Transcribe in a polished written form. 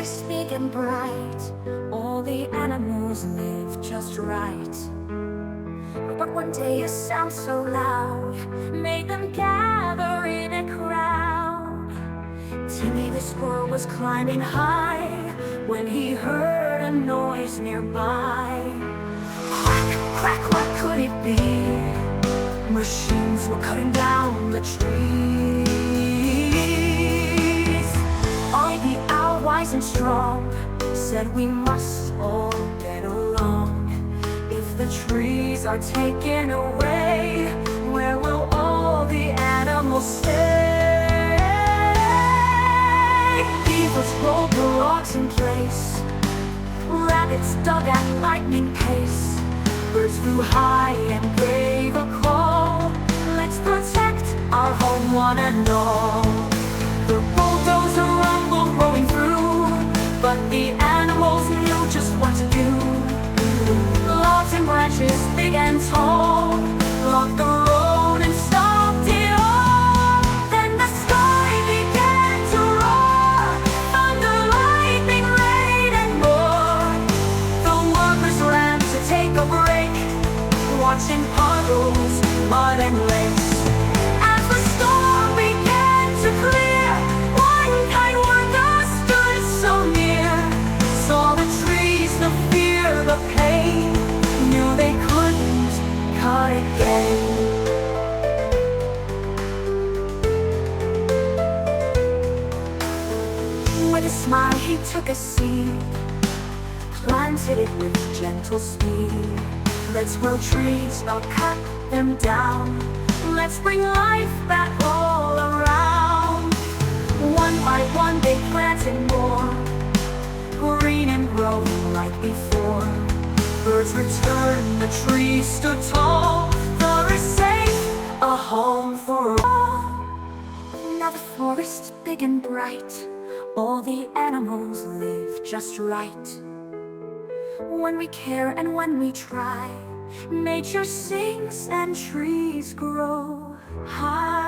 forest big and bright, all the animals live just right. But one day a sound so loud made them gather in a crowd. Timmy the Squirrel was climbing high when he heard a noise nearby. Quack, quack, what could it be? Machines were cutting down the trees. Ollie the Owl, wise and strong, said we must all get along. If the trees are taken away, where will all the animals stay? Beavers rolled the logs in place, rabbits dug at lightning pace, birds flew high and gave a call. Let's protect our home, one and all. The bulldozer rumbled rolling through, but the animals knew just what to do. Logs and branches, big and tall, blocked the road and stopped it all. Then the sky began to roar, thunder, lightning, rain, and more. The workers ran to take a break, watching puddles, mud, and lakes. As the storm began to clear, one kind worker stood so near, saw the trees, the fear, the pain, knew they couldn't cut again. With a smile he took a seed, planted it with gentle speed. Let's grow trees, not cut them down. Let's bring life back all around. One by one they planted more, green and growing like before. Birds returned, the trees stood tall, forest safe, a home for all. Now the forest big and bright, all the animals live just right. When we care and when we try, nature sings and trees grow high.